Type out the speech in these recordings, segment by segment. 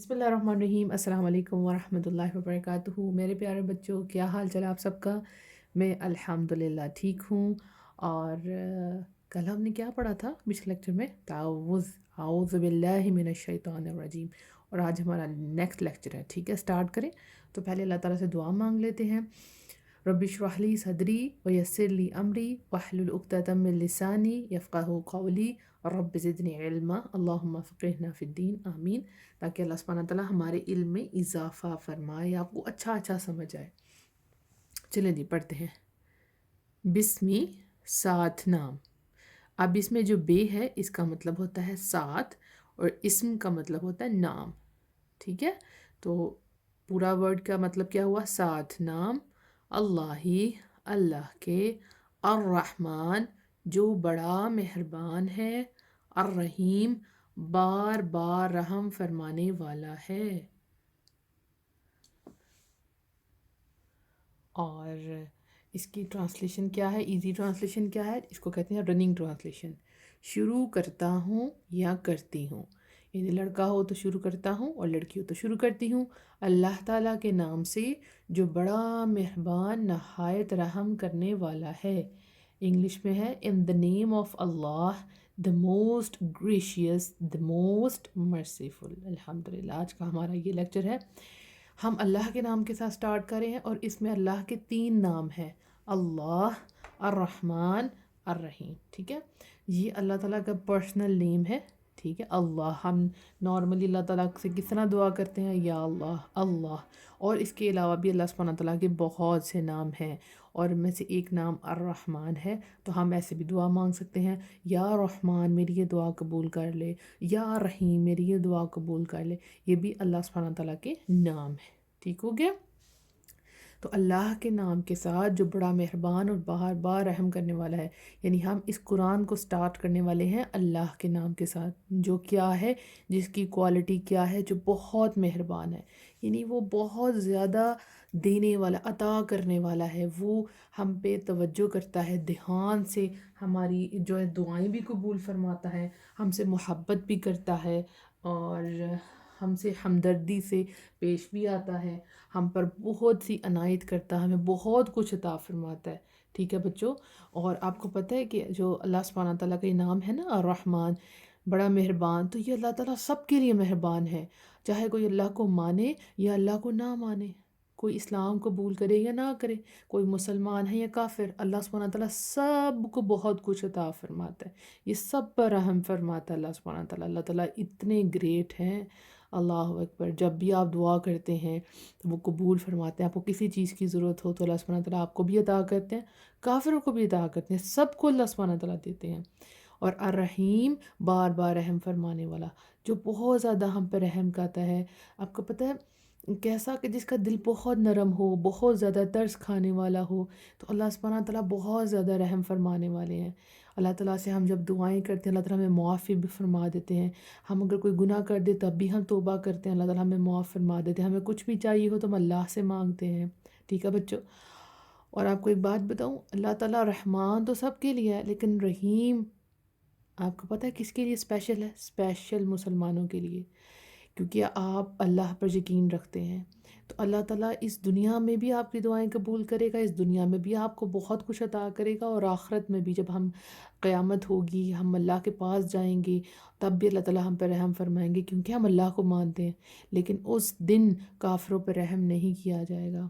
बिस्मिल्लाहिर्रहमानिर्रहीम। अस्सलाम वालेकुम वरहमतुल्लाहि वबरकातुहू। मेरे प्यारे बच्चों, क्या हाल चाल आप सबका? मैं अल्हम्दुलिल्लाह ठीक हूँ। और कल हमने क्या पढ़ा था पिछले लेक्चर में? ताउज़ आऊज़ु बिल्लाहि मिनश शैतानिर रजीम। और आज हमारा नेक्स्ट लेक्चर है। ठीक है, स्टार्ट करें। तो पहले अल्लाह ताला से दुआ मांग लेते हैं। रब्बि इश्रह ली सदरी व यस्सिर ली अमरी वहलुल उक़दतम मिन लिसानी यफ़क़हू क़ौली रब्बि ज़िदनी इल्मा अल्लाहुम्मा फ़क़िहना फ़िद्दीन आमीन। ताकि अल्लाह सुब्हानहू व तआला हमारे इल्म में इजाफ़ा फरमाए, आपको अच्छा अच्छा समझ आए। चलें जी, पढ़ते हैं। बिस्मी साथ नाम। अब इसमें जो बे है इसका मतलब होता है साथ, और इस्म का मतलब होता है नाम। ठीक है, तो पूरा वर्ड का मतलब क्या हुआ? साथ नाम। अल्लाह ही, अल्लाह के। अर्रहमान, जो बड़ा मेहरबान है। अर्रहीम, बार बार रहम फरमाने वाला है। और इसकी ट्रांसलेशन क्या है? इजी ट्रांसलेशन क्या है? इसको कहते हैं रनिंग ट्रांसलेशन। शुरू करता हूँ या करती हूँ, यानी लड़का हो तो शुरू करता हूँ और लड़की हो तो शुरू करती हूँ। अल्लाह ताला के नाम से जो बड़ा मेहरबान नहायत रहम करने वाला है। इंग्लिश में है in the name of Allah the most gracious the most merciful. अल्हम्दुलिल्लाह, आज का हमारा ये लेक्चर है। हम अल्लाह के नाम के साथ स्टार्ट कर रहे हैं और इसमें अल्लाह के 3 नाम हैं, अल्लाह, अर्रहमान, अर्रहीम। ठीक है, ये अल्लाह ताला का पर्सनल नेम है। ठीक है, अल्लाह, हम नॉर्मली अल्लाह ताला से किस तरह दुआ करते हैं? या अल्लाह, अल्लाह। और इसके अलावा भी अल्लाह सुब्हानहू व तआला के बहुत से नाम हैं, और में से एक नाम अर्रहमान है। तो हम ऐसे भी दुआ मांग सकते हैं, या रहमान मेरी ये दुआ कबूल कर ले, या रहीम मेरी ये दुआ कबूल कर ले। ये भी अल्लाह सुब्हानहू व तआला के नाम है। ठीक हो गया? तो अल्लाह के नाम के साथ जो बड़ा मेहरबान और बार बार रहम करने वाला है, यानी हम इस कुरान को स्टार्ट करने वाले हैं अल्लाह के नाम के साथ, जो क्या है, जिसकी क्वालिटी क्या है, जो बहुत मेहरबान है, यानी वो बहुत ज़्यादा देने वाला, अता करने वाला है। वो हम पे तवज्जो करता है, ध्यान से हमारी जो है दुआएं भी कबूल फरमाता है, हमसे मोहब्बत भी करता है, और हमसे हमदर्दी से पेश भी आता है, हम पर बहुत सी अनायत करता है, हमें बहुत कुछ अता फरमाता है। ठीक है बच्चों, और आपको पता है कि जो अल्लाह सुब्हानहू व तआला का ये नाम है ना, अर्रहमान, बड़ा मेहरबान, तो ये अल्लाह ताला सबके लिए मेहरबान है। चाहे कोई अल्लाह को माने या अल्लाह को ना माने, कोई इस्लाम कबूल करे या ना करे, कोई मुसलमान है या काफिर, अल्लाह सुब्हानहू व तआला सबको बहुत कुछ अता फरमाता है। ये सब पर रहम फरमाता है अल्लाह सुब्हानहू व तआला। अल्लाह ताला इतने ग्रेट हैं। अल्लाह अकबर। जब भी आप दुआ करते हैं तो वो कबूल फरमाते हैं। आपको किसी चीज़ की ज़रूरत हो तो अल्लाह सुब्हानहू व तआला आपको भी अता करते हैं, काफिरों को भी अता करते हैं, सबको अल्लाह सुब्हानहू व तआला देते हैं। और अर्रहीम, बार बार रहम फरमाने वाला, जो बहुत ज़्यादा हम पर रहम करता है। आपको पता है कैसा? कि जिसका दिल बहुत नरम हो, बहुत ज़्यादा तरस खाने वाला हो, तो अल्लाह सुब्हानहू व तआला बहुत ज़्यादा रहम फरमाने वाले हैं। अल्लाह ताला से हम जब दुआएं करते हैं, अल्लाह ताला हमें मुआफ़ी भी फरमा देते हैं। हम अगर कोई गुनाह कर दे तब भी हम तौबा करते हैं, अल्लाह ताला हमें मुआफ़ फरमा देते हैं। हमें कुछ भी चाहिए हो तो हम अल्लाह से मांगते हैं। ठीक है बच्चों, और आपको एक बात बताऊं, अल्लाह ताला रहमान तो सबके लिए है, लेकिन रहीम आपको पता है किसके लिए स्पेशल है? स्पेशल मुसलमानों के लिए, क्योंकि आप अल्लाह पर यकीन रखते हैं। तो अल्लाह ताला इस दुनिया में भी आपकी दुआएं कबूल करेगा, इस दुनिया में भी आपको बहुत कुछ अता करेगा, और आखिरत में भी जब हम क़यामत होगी, हम अल्लाह के पास जाएंगे, तब भी अल्लाह ताला हम पर रहम फरमाएंगे, क्योंकि हम अल्लाह को मानते हैं। लेकिन उस दिन काफिरों पर रहम नहीं किया जाएगा।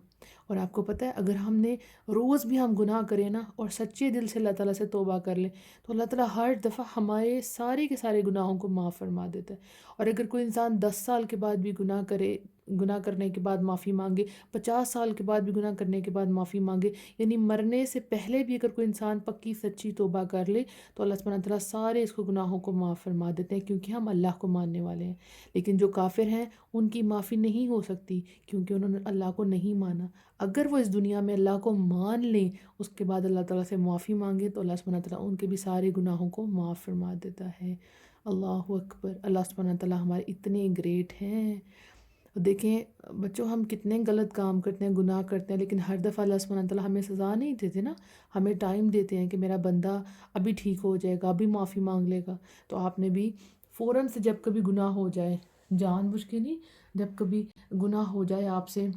और आपको पता है, अगर हमने रोज़ भी हम गुनाह करें ना, और सच्चे दिल से अल्लाह ताला से तौबा कर लें, तो अल्लाह ताला हर दफ़ा हमारे सारे के सारे गुनाहों को माफ़ फरमा देता है। और अगर कोई इंसान 10 साल के बाद भी गुनाह करे, गुनाह करने के बाद माफ़ी मांगे, 50 साल के बाद भी गुनाह करने के बाद माफ़ी मांगे, यानी मरने से पहले भी अगर कोई इंसान पक्की सच्ची तौबा कर ले, तो अल्लाह सुब्हानहू व तआला सारे इसको गुनाहों को माफ़ फरमा देते हैं, क्योंकि हम अल्लाह को मानने वाले हैं। लेकिन जो काफिर हैं उनकी माफ़ी नहीं हो सकती, क्योंकि उन्होंने अल्लाह को नहीं माना। अगर वो इस दुनिया में अल्लाह को मान लें, उसके बाद अल्लाह ताला से मुआफ़ी मांगे, तो अल्लाह सुब्हानहू व तआला उनके भी सारे गुनाहों को माफ़ फरमा देता है। अल्लाह अकबर। अल्लाह सुब्हानहू व तआला हमारे इतने ग्रेट हैं। देखें बच्चों, हम कितने गलत काम करते हैं, गुनाह करते हैं, लेकिन हर दफ़ा अल्लाह सुब्हानहू व तआला हमें सज़ा नहीं देते ना, हमें टाइम देते हैं कि मेरा बंदा अभी ठीक हो जाएगा, अभी माफ़ी मांग लेगा। तो आपने भी फ़ौरन से जब कभी गुनाह हो जाए, جان بوجھ کے نہیں، جب کبھی گناہ ہو جائے آپ سے،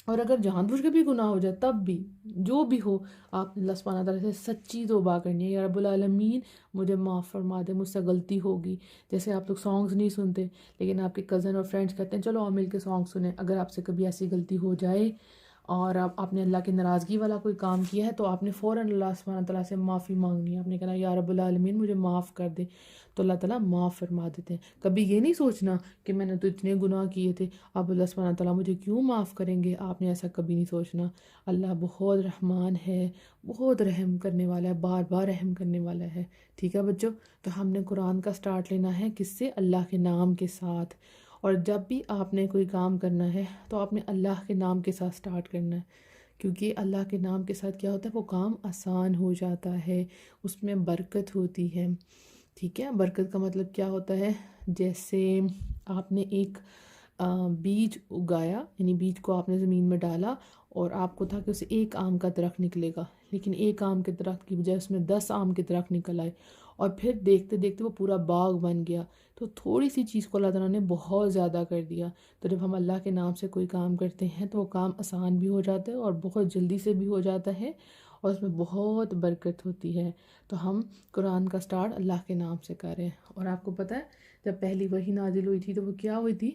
اور اگر جان بوجھ کے بھی گناہ ہو جائے تب بھی، جو بھی ہو، آپ نے اللہ سبحانہ تعالیٰ سے سچی توبہ کرنی ہے، یا رب العالمین مجھے معاف فرما دے، مجھ سے غلطی ہوگی۔ جیسے آپ لوگ سانگز نہیں سنتے، لیکن آپ کے کزن اور فرینڈس کہتے ہیں چلو اور مل کے سانگ سنیں، اگر آپ سے کبھی ایسی غلطی ہو جائے اور آپ نے اللہ کی ناراضگی والا کوئی کام کیا ہے، تو آپ نے فوراً اللہ سبحانہ تعالیٰ سے معافی مانگنی ہے، آپ نے کہنا یا رب العالمین مجھے معاف کر دے، تو اللہ تعالیٰ معاف فرما دیتے ہیں۔ کبھی یہ نہیں سوچنا کہ میں نے تو اتنے گناہ کیے تھے، اب اللہ سبحانہ تعالیٰ مجھے کیوں معاف کریں گے، آپ نے ایسا کبھی نہیں سوچنا۔ اللہ بہت رحمان ہے، بہت رحم کرنے والا ہے، بار بار رحم کرنے والا ہے۔ ٹھیک ہے بچوں، تو ہم نے قرآن کا سٹارٹ لینا ہے کس سے؟ اللہ کے نام کے ساتھ۔ اور جب بھی آپ نے کوئی کام کرنا ہے تو آپ نے اللہ کے نام کے ساتھ سٹارٹ کرنا ہے، کیونکہ اللہ کے نام کے ساتھ کیا ہوتا ہے، وہ کام آسان ہو جاتا ہے، اس میں برکت ہوتی ہے۔ ٹھیک ہے، برکت کا مطلب کیا ہوتا ہے؟ جیسے آپ نے ایک بیج اگایا، یعنی بیج کو آپ نے زمین میں ڈالا، اور آپ کو تھا کہ اسے ایک آم کا درخت نکلے گا، لیکن ایک آم کے درخت کی بجائے اس میں 10 آم کے درخت نکل آئے، اور پھر دیکھتے دیکھتے وہ پورا باغ بن گیا۔ تو تھوڑی سی چیز کو اللہ تعالیٰ نے بہت زیادہ کر دیا۔ تو جب ہم اللہ کے نام سے کوئی کام کرتے ہیں تو وہ کام آسان بھی ہو جاتا ہے اور بہت جلدی سے بھی ہو جاتا ہے، اور اس میں بہت برکت ہوتی ہے۔ تو ہم قرآن کا سٹارٹ اللہ کے نام سے کریں۔ اور آپ کو پتہ ہے جب پہلی وحی نازل ہوئی تھی تو وہ کیا ہوئی تھی؟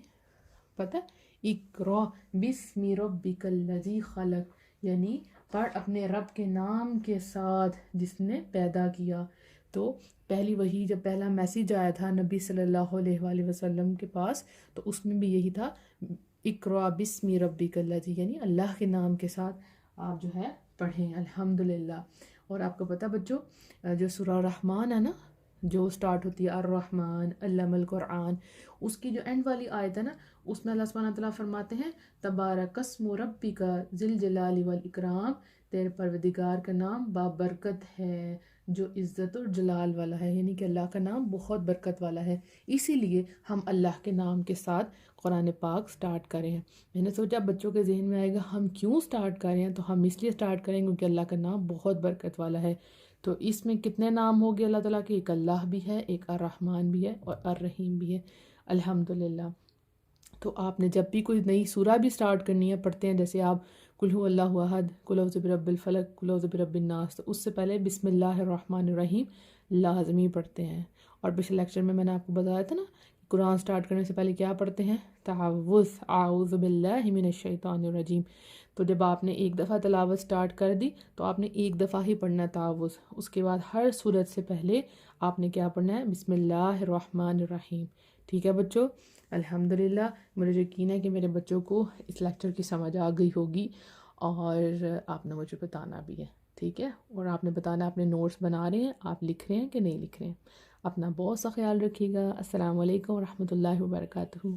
پتہ ہے، اقرا بسم ربک الذی خلق، یعنی پڑھ اپنے رب کے نام کے ساتھ جس نے پیدا کیا۔ تو پہلی وحی، جب پہلا میسیج آیا تھا نبی صلی اللہ علیہ وآلہ وسلم کے پاس، تو اس میں بھی یہی تھا، اقرا بسم ربک الذی، یعنی اللہ کے نام کے ساتھ آپ جو ہے پڑھیں۔ الحمدللہ۔ اور آپ کو پتہ بچوں، جو سورہ رحمان ہے نا، جو سٹارٹ ہوتی ہے الرحمن علم القرآن، اس کی جو اینڈ والی آیت ہے نا، اس میں اللہ سبحانہ تعالیٰ فرماتے ہیں تبارک اسم ربک ذی الجلال والاکرام، تیرے پروردگار کا نام بابرکت ہے جو عزت اور جلال والا ہے، یعنی کہ اللہ کا نام بہت برکت والا ہے۔ اسی لیے ہم اللہ کے نام کے ساتھ قرآن پاک سٹارٹ کریں ہیں۔ میں نے سوچا بچوں کے ذہن میں آئے گا ہم کیوں سٹارٹ کریں ہیں، تو ہم اس لیے سٹارٹ کریں کیونکہ اللہ کا نام بہت برکت والا ہے۔ تو اس میں کتنے نام ہو گئے اللہ تعالیٰ کے؟ ایک اللہ بھی ہے، ایک الرحمن بھی ہے، اور الرحیم بھی ہے۔ الحمدللہ۔ تو آپ نے جب بھی کوئی نئی سورہ بھی سٹارٹ کرنی ہے، پڑھتے ہیں جیسے آپ قل هو اللہ احد، قل اعوذ برب الفلق، قل اعوذ برب الناس، تو اس سے پہلے بسم اللہ الرحمن الرحیم لازمی پڑھتے ہیں۔ اور پچھلے لیکچر میں نے آپ کو بتایا تھا نا، قرآن سٹارٹ کرنے سے پہلے کیا پڑھتے ہیں؟ تعوذ، اعوذ باللہ من الشیطان الرجیم۔ تو جب آپ نے ایک دفعہ تلاوت سٹارٹ کر دی تو آپ نے ایک دفعہ ہی پڑھنا ہے تعوذ، اس کے بعد ہر سورت سے پہلے آپ نے کیا پڑھنا ہے؟ بسم اللہ الرحمن الرحیم۔ ٹھیک ہے بچوں، الحمدللہ۔ مجھے یقین ہے کہ میرے بچوں کو اس لیکچر کی سمجھ آ گئی ہوگی، اور آپ نے مجھے بتانا بھی ہے، ٹھیک ہے؟ اور آپ نے بتانا اپنے نوٹس بنا رہے ہیں، آپ لکھ رہے ہیں کہ نہیں لکھ رہے ہیں۔ اپنا بہت سا خیال رکھیے گا۔ السلام علیکم ورحمۃ اللہ وبرکاتہ۔